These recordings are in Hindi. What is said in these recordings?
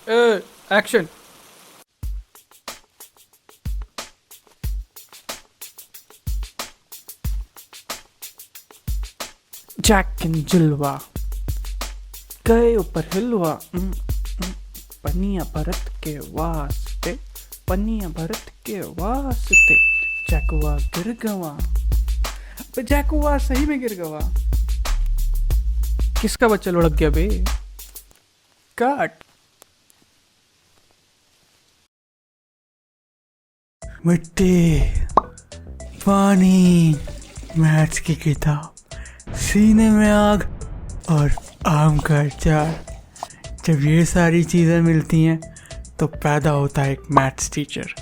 एक्शन। जैक एंड जिलवा गए ऊपर हिलवा, पनिया भरत के वास्ते, पनिया भरत के वास्ते, जैकुआ गिर गवा। जैकुआ सही में गिर गवा। किसका बच्चा लुढ़क गया बे? काट। मिट्टी, पानी, मैथ्स की किताब, सीने में आग और आम का अचार। जब ये सारी चीज़ें मिलती हैं तो पैदा होता है एक मैथ्स टीचर।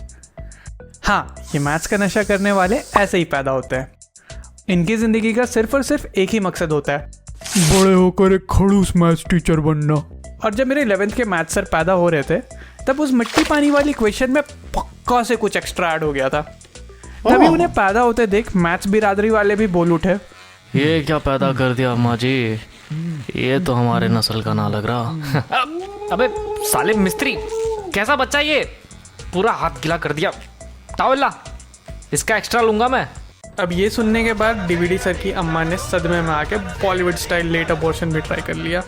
हाँ, ये मैथ्स का नशा करने वाले ऐसे ही पैदा होते हैं। इनकी ज़िंदगी का सिर्फ और सिर्फ एक ही मकसद होता है, बड़े होकर एक खड़ूस मैथ्स टीचर बनना। और जब मेरे 11th के मैथ्स सर पैदा हो रहे थे तब उस मिट्टी पानी वाली क्वेश्चन में पक्का से कुछ एक्स्ट्रा ऐड हो गया था। तभी उन्हें पैदा होते देख मैथ्स बिरादरी वाले भी बोल उठे, ये क्या पैदा कर दिया अम्मा जी, ये तो हमारे नस्ल का ना लग रहा। अबे साले मिस्त्री, कैसा बच्चा ये, पूरा हाथ गीला कर दिया। तावल्ला, इसका एक्स्ट्रा लूंगा मैं। अब ये सुनने के बाद डीवीडी सर की अम्मा ने सदमे में आके बॉलीवुड स्टाइल लेट अबॉर्शन भी ट्राई कर लिया।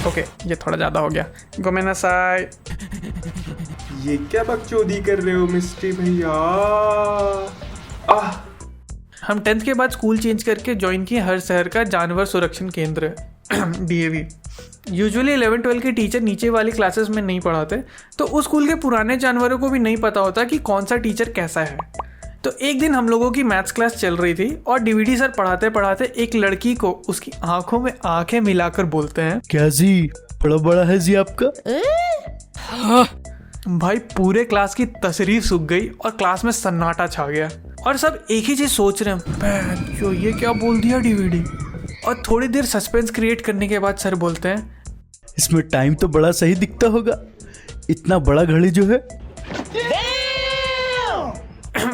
ओके, ये थोड़ा ज़्यादा हो गया। गोमेनासाई। ये क्या बकचोदी कर रहे हो मिस्ट्री भैया? हम 10th के बाद स्कूल चेंज करके ज्वाइन किए हर शहर का जानवर संरक्षण केंद्र DAV। यूजुअली 11-12 के टीचर नीचे वाली क्लासेस में नहीं पढ़ाते, तो उस स्कूल के पुराने जानवरों को भी नहीं पता होता कि कौन सा टीचर कैसा है। तो एक दिन हम लोगों की मैथ्स क्लास चल रही थी और डीवीडी सर पढ़ाते पढ़ाते एक लड़की को उसकी आंखों में आंखें मिलाकर बोलते हैं, क्या जी बड़ा बड़ा है जी आपका? भाई पूरे क्लास की तशरीफ सूख गई और क्लास में सन्नाटा छा गया और सब एक ही चीज सोच रहे हैं, जो ये क्या बोल दिया डीवीडी। और थोड़ी देर सस्पेंस क्रिएट करने के बाद सर बोलते हैं, इसमें टाइम तो बड़ा सही दिखता होगा, इतना बड़ा घड़ी जो है।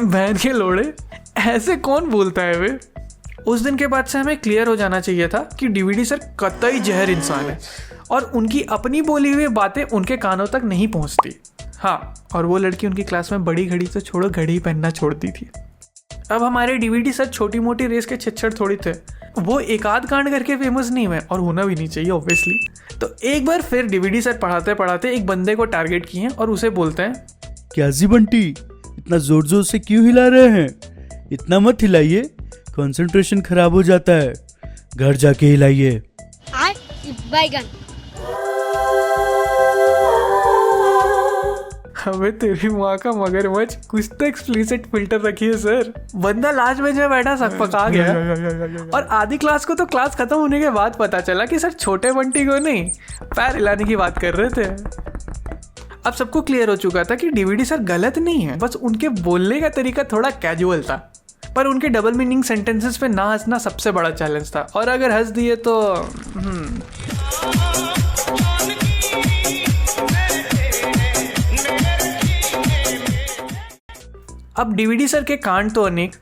बहन के लोड़े, ऐसे कौन बोलता है वे। उस दिन के बाद से हमें क्लियर हो जाना चाहिए था कि डीवीडी सर कतई जहर इंसान है और उनकी अपनी बोली हुई बातें उनके कानों तक नहीं पहुंचती। हाँ, और वो लड़की उनकी क्लास में बड़ी घड़ी तो छोड़ो, घड़ी पहनना छोड़ती थी। अब हमारे डीवीडी सर छोटी मोटी रेस के छिछड़ थोड़ी थे, वो एक आध कांड करके फेमस नहीं हुए और होना भी नहीं चाहिए ऑब्वियसली। तो एक बार फिर डीवीडी सर पढ़ाते पढ़ाते एक बंदे को टारगेट किए और उसे बोलते हैं, क्या जी बंटी इतना जोर जोर से क्यों हिला रहे हैं? इतना मत हिलाइए, कंसंट्रेशन खराब हो जाता है, घर जाके हिलाइए। हमें तेरी माँ का मगरमच्छ, कुछ तो एक्सप्लिसिट फिल्टर रखिए सर। बंदा लास्ट बेंच में बैठा सकपका गया और आधी क्लास को तो क्लास खत्म होने के बाद पता चला कि सर छोटे बंटी को नहीं, पैर हिलाने की बात कर रहे थे। अब सबको क्लियर हो चुका था कि डीवीडी सर गलत नहीं है, बस उनके बोलने का तरीका थोड़ा कैजुअल था। पर उनके डबल मीनिंग सेंटेंसेस पे ना हंसना सबसे बड़ा चैलेंज था, और अगर हंस दिए तो अब डीवीडी सर के कांड तो अनेक,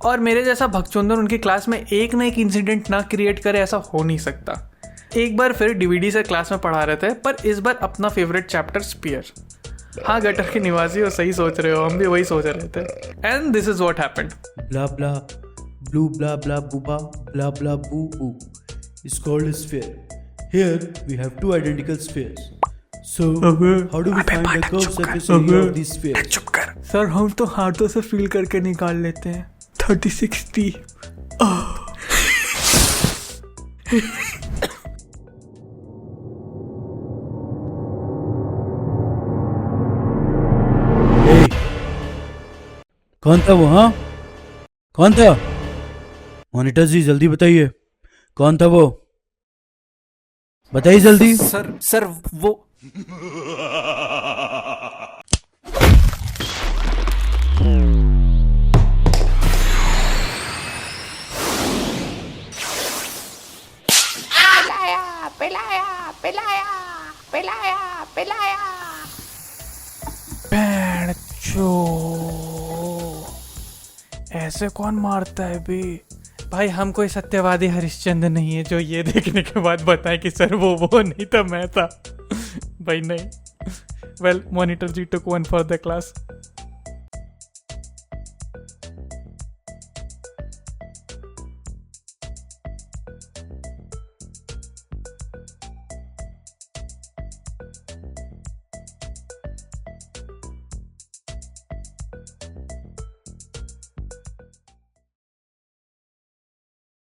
और मेरे जैसा भगचुंदर उनकी क्लास में एक ना एक इंसिडेंट ना क्रिएट करे ऐसा हो नहीं सकता। एक बार फिर डीवीडी सर क्लास में पढ़ा रहे थे, पर इस बार अपना फेवरेट चैप्टर स्पीयर। हाँ, गटर के निवासी हो, सही सोच रहे हो, हम भी वही सोच रहे थे। And this is what happened. Blah blah blue blah blah बुबा ब्ला ब्ला बू बू is called a sphere. Here we have two identical spheres. So how do we find the curved surface area of these spheres? चुप कर सर, हम तो हाथों से फील करके निकाल लेते हैं। 30-60। कौन था वो? हाँ, कौन था? मॉनिटर जी जल्दी बताइए, कौन था वो? बताइए जल्दी। सर वो पिलाया। बैंड चो, ऐसे कौन मारता है बे? भाई हम कोई सत्यवादी हरिश्चंद्र नहीं है जो ये देखने के बाद बताए कि सर वो नहीं था, मैं था। भाई नहीं। Well, monitor ji took one for the class.